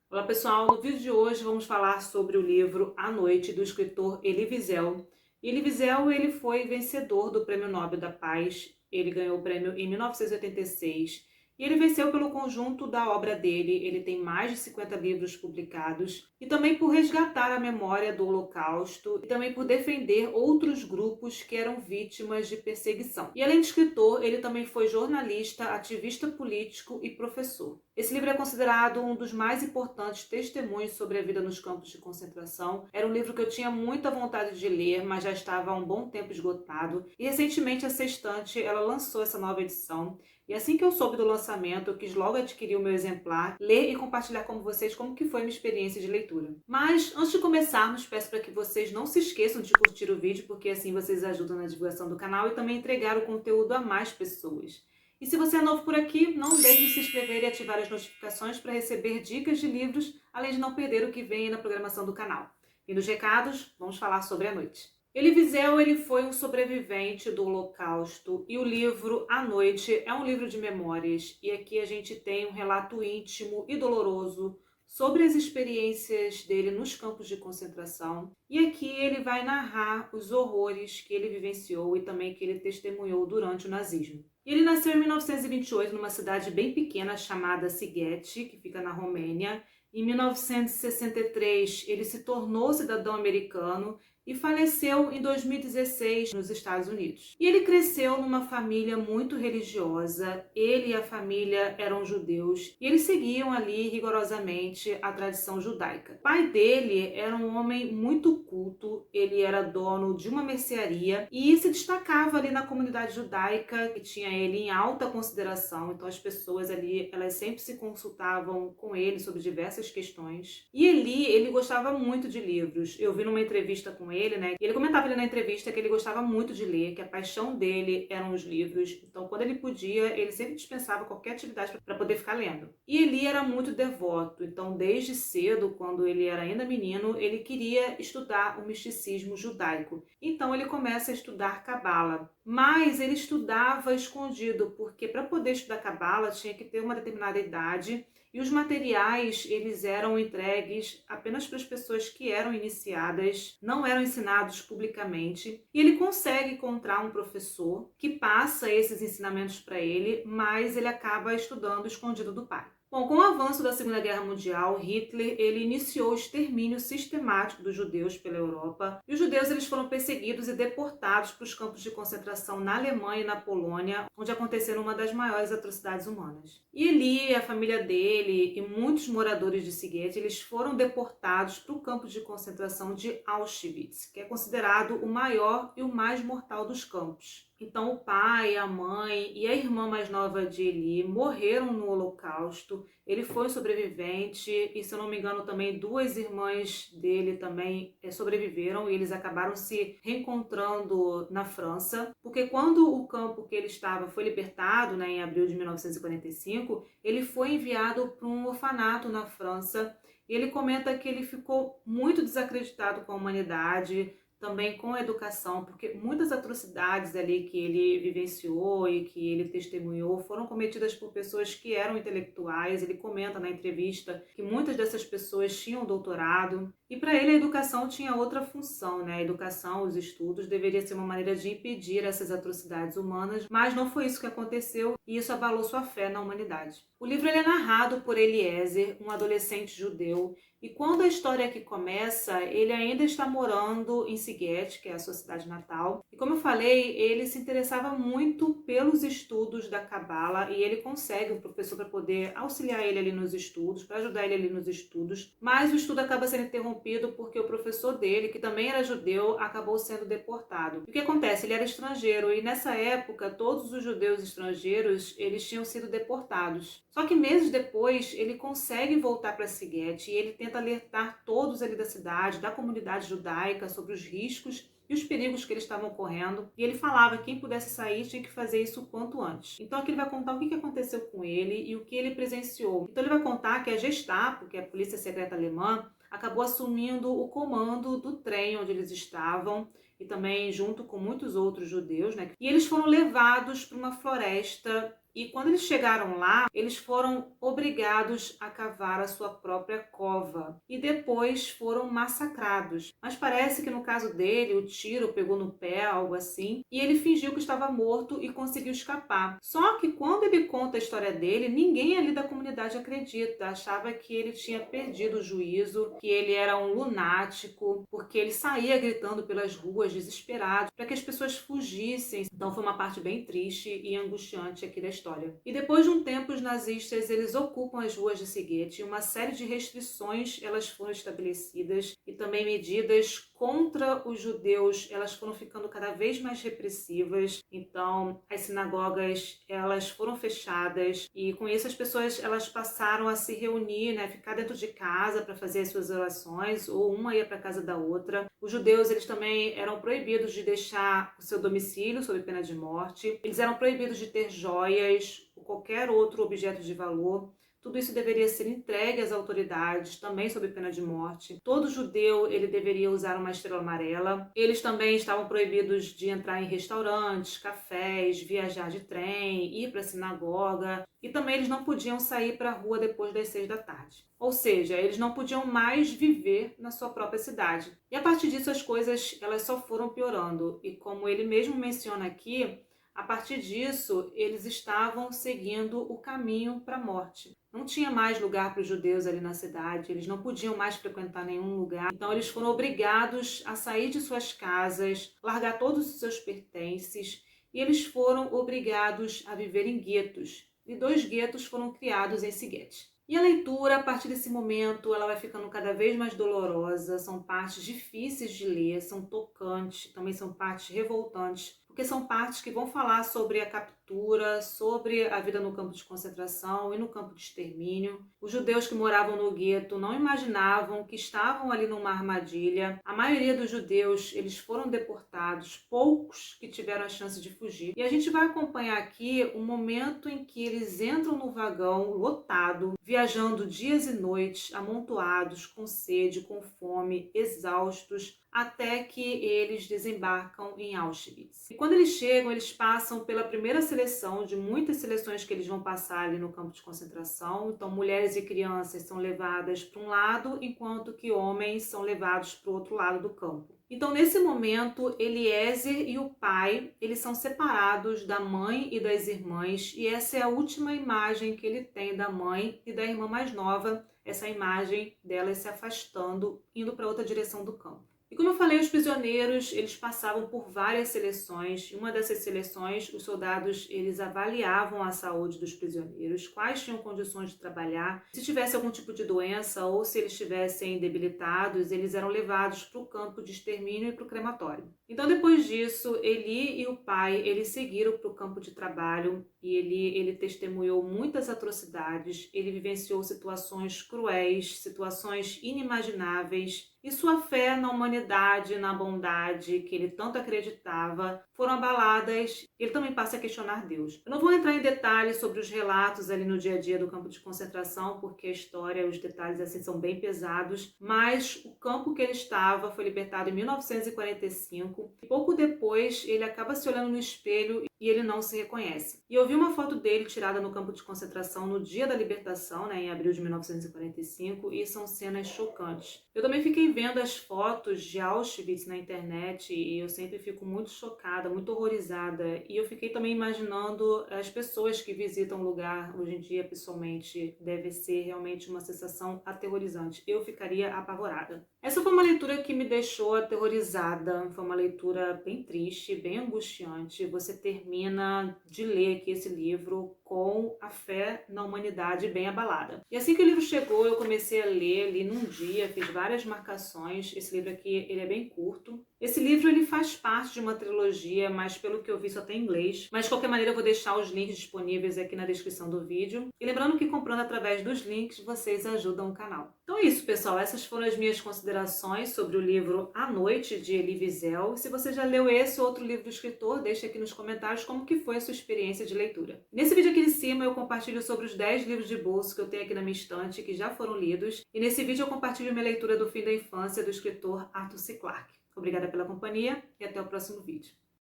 Olá pessoal, no vídeo de hoje vamos falar sobre o livro A Noite, do escritor Elie Wiesel. Elie Wiesel ele foi vencedor do Prêmio Nobel da Paz, ele ganhou o prêmio em 1986 e ele venceu pelo conjunto da obra dele. Ele tem mais de 50 livros publicados e também por resgatar a memória do Holocausto e também por defender outros grupos que eram vítimas de perseguição. E além de escritor, ele também foi jornalista, ativista político e professor. Esse livro é considerado um dos mais importantes testemunhos sobre a vida nos campos de concentração. Era um livro que eu tinha muita vontade de ler, mas já estava há um bom tempo esgotado. E recentemente a Sextante ela lançou essa nova edição. E assim que eu soube do lançamento, eu quis logo adquirir o meu exemplar, ler e compartilhar com vocês como que foi a minha experiência de leitura. Mas antes de começarmos, peço para que vocês não se esqueçam de curtir o vídeo, porque assim vocês ajudam na divulgação do canal e também entregar o conteúdo a mais pessoas. E se você é novo por aqui, não deixe de se inscrever e ativar as notificações para receber dicas de livros, além de não perder o que vem na programação do canal. E nos recados, vamos falar sobre A Noite. Elie Wiesel ele foi um sobrevivente do Holocausto e o livro A Noite é um livro de memórias. E aqui a gente tem um relato íntimo e doloroso sobre as experiências dele nos campos de concentração. E aqui ele vai narrar os horrores que ele vivenciou e também que ele testemunhou durante o nazismo. Ele nasceu em 1928 numa cidade bem pequena chamada Sighet, que fica na Romênia. Em 1963 ele se tornou cidadão americano e faleceu em 2016 nos Estados Unidos. E ele cresceu numa família muito religiosa. Ele e a família eram judeus e eles seguiam ali rigorosamente a tradição judaica. O pai dele era um homem muito culto, ele era dono de uma mercearia e se destacava ali na comunidade judaica, que tinha ele em alta consideração. Então as pessoas ali, elas sempre se consultavam com ele sobre diversas questões. E ele gostava muito de livros. Eu vi numa entrevista com ele, né? E ele comentava ali na entrevista que ele gostava muito de ler, que a paixão dele eram os livros. Então, quando ele podia, ele sempre dispensava qualquer atividade para poder ficar lendo. E Elie era muito devoto. Então, desde cedo, quando ele era ainda menino, ele queria estudar o misticismo judaico. Então, ele começa a estudar Cabala. Mas ele estudava escondido, porque para poder estudar Cabala tinha que ter uma determinada idade. E os materiais, eles eram entregues apenas para as pessoas que eram iniciadas, não eram ensinados publicamente. E ele consegue encontrar um professor que passa esses ensinamentos para ele, mas ele acaba estudando escondido do pai. Bom, com o avanço da Segunda Guerra Mundial, Hitler ele iniciou o extermínio sistemático dos judeus pela Europa. E os judeus eles foram perseguidos e deportados para os campos de concentração na Alemanha e na Polônia, onde aconteceram uma das maiores atrocidades humanas. E Elie, a família dele e muitos moradores de Sighet, eles foram deportados para o campo de concentração de Auschwitz, que é considerado o maior e o mais mortal dos campos. Então o pai, a mãe e a irmã mais nova de Elie morreram no Holocausto. Ele foi sobrevivente e, se eu não me engano, também duas irmãs dele também sobreviveram e eles acabaram se reencontrando na França. Porque quando o campo que ele estava foi libertado, né, em abril de 1945, ele foi enviado para um orfanato na França e ele comenta que ele ficou muito desacreditado com a humanidade, também com a educação, porque muitas atrocidades ali que ele vivenciou e que ele testemunhou foram cometidas por pessoas que eram intelectuais. Ele comenta na entrevista que muitas dessas pessoas tinham doutorado e para ele a educação tinha outra função, né? A educação, os estudos deveria ser uma maneira de impedir essas atrocidades humanas, mas não foi isso que aconteceu e isso abalou sua fé na humanidade. O livro ele é narrado por Eliezer, um adolescente judeu. E quando a história aqui começa, ele ainda está morando em Sighet, que é a sua cidade natal. E como eu falei, ele se interessava muito pelos estudos da Cabala e ele consegue um professor para poder auxiliar ele ali nos estudos, para ajudar ele ali nos estudos. Mas o estudo acaba sendo interrompido porque o professor dele, que também era judeu, acabou sendo deportado. E o que acontece? Ele era estrangeiro e nessa época todos os judeus estrangeiros eles tinham sido deportados. Só que meses depois ele consegue voltar para Sighet e ele tenta alertar todos ali da cidade, da comunidade judaica, sobre os riscos e os perigos que eles estavam correndo. E ele falava que quem pudesse sair tinha que fazer isso o quanto antes. Então aqui ele vai contar o que aconteceu com ele e o que ele presenciou. Então ele vai contar que a Gestapo, que é a polícia secreta alemã, acabou assumindo o comando do trem onde eles estavam e também junto com muitos outros judeus, né? E eles foram levados para uma floresta E quando eles chegaram lá, eles foram obrigados a cavar a sua própria cova e depois foram massacrados. Mas parece que no caso dele, o tiro pegou no pé, algo assim, e ele fingiu que estava morto e conseguiu escapar. Só que quando ele conta a história dele, ninguém ali da comunidade acredita, achava que ele tinha perdido o juízo, que ele era um lunático, porque ele saía gritando pelas ruas desesperado para que as pessoas fugissem. Então foi uma parte bem triste e angustiante aqui da história. E depois de um tempo, os nazistas eles ocupam as ruas de Sighet e uma série de restrições elas foram estabelecidas e também medidas contra os judeus elas foram ficando cada vez mais repressivas. Então as sinagogas elas foram fechadas e com isso as pessoas elas passaram a se reunir, né, ficar dentro de casa para fazer as suas orações, ou uma ia para a casa da outra. Os judeus eles também eram proibidos de deixar o seu domicílio sob pena de morte. Eles eram proibidos de ter joias ou qualquer outro objeto de valor. Tudo isso deveria ser entregue às autoridades, também sob pena de morte. Todo judeu ele deveria usar uma estrela amarela. Eles também estavam proibidos de entrar em restaurantes, cafés, viajar de trem, ir para a sinagoga. E também eles não podiam sair para a rua depois das 6 da tarde. Ou seja, eles não podiam mais viver na sua própria cidade. E a partir disso as coisas elas só foram piorando. E como ele mesmo menciona aqui, a partir disso, eles estavam seguindo o caminho para a morte. Não tinha mais lugar para os judeus ali na cidade, eles não podiam mais frequentar nenhum lugar. Então, eles foram obrigados a sair de suas casas, largar todos os seus pertences, e eles foram obrigados a viver em guetos. E 2 guetos foram criados em Sighet. E a leitura, a partir desse momento, ela vai ficando cada vez mais dolorosa, são partes difíceis de ler, são tocantes, também são partes revoltantes, porque são partes que vão falar sobre a captura, sobre a vida no campo de concentração e no campo de extermínio. Os judeus que moravam no gueto não imaginavam que estavam ali numa armadilha. A maioria dos judeus, eles foram deportados, poucos que tiveram a chance de fugir. E a gente vai acompanhar aqui o momento em que eles entram no vagão lotado, viajando dias e noites, amontoados, com sede, com fome, exaustos, até que eles desembarcam em Auschwitz. E quando eles chegam, eles passam pela primeira seleção de muitas seleções que eles vão passar ali no campo de concentração. Então, mulheres e crianças são levadas para um lado, enquanto que homens são levados para o outro lado do campo. Então, nesse momento, Eliezer e o pai, eles são separados da mãe e das irmãs, e essa é a última imagem que ele tem da mãe e da irmã mais nova, essa imagem delas se afastando, indo para outra direção do campo. E como eu falei, os prisioneiros, eles passavam por várias seleções. Em uma dessas seleções, os soldados, eles avaliavam a saúde dos prisioneiros, quais tinham condições de trabalhar, se tivesse algum tipo de doença ou se eles estivessem debilitados, eles eram levados para o campo de extermínio e para o crematório. Então, depois disso, Eli e o pai, eles seguiram para o campo de trabalho e ele testemunhou muitas atrocidades, ele vivenciou situações cruéis, situações inimagináveis, e sua fé na humanidade, na bondade que ele tanto acreditava, foram abaladas. Ele também passa a questionar Deus. Eu não vou entrar em detalhes sobre os relatos ali no dia a dia do campo de concentração, porque a história, os detalhes assim são bem pesados, mas o campo que ele estava foi libertado em 1945, e pouco depois ele acaba se olhando no espelho e ele não se reconhece. E eu vi uma foto dele tirada no campo de concentração no dia da libertação, né, em abril de 1945, e são cenas chocantes. Eu também fiquei vendo as fotos de Auschwitz na internet e eu sempre fico muito chocada, muito horrorizada. E eu fiquei também imaginando as pessoas que visitam o lugar hoje em dia pessoalmente. Deve ser realmente uma sensação aterrorizante. Eu ficaria apavorada. Essa foi uma leitura que me deixou aterrorizada, foi uma leitura bem triste, bem angustiante. Você termina de ler aqui esse livro com a fé na humanidade bem abalada. E assim que o livro chegou, eu comecei a ler, li num dia, fiz várias marcações. Esse livro aqui, ele é bem curto. Esse livro, ele faz parte de uma trilogia, mas pelo que eu vi só tem em inglês. Mas de qualquer maneira eu vou deixar os links disponíveis aqui na descrição do vídeo. E lembrando que comprando através dos links, vocês ajudam o canal. Então é isso, pessoal. Essas foram as minhas considerações sobre o livro A Noite, de Elie Wiesel. Se você já leu esse ou outro livro do escritor, deixe aqui nos comentários como que foi a sua experiência de leitura. Nesse vídeo aqui em cima eu compartilho sobre os 10 livros de bolso que eu tenho aqui na minha estante, que já foram lidos. E nesse vídeo eu compartilho minha leitura do Fim da Infância, do escritor Arthur C. Clarke. Obrigada pela companhia e até o próximo vídeo.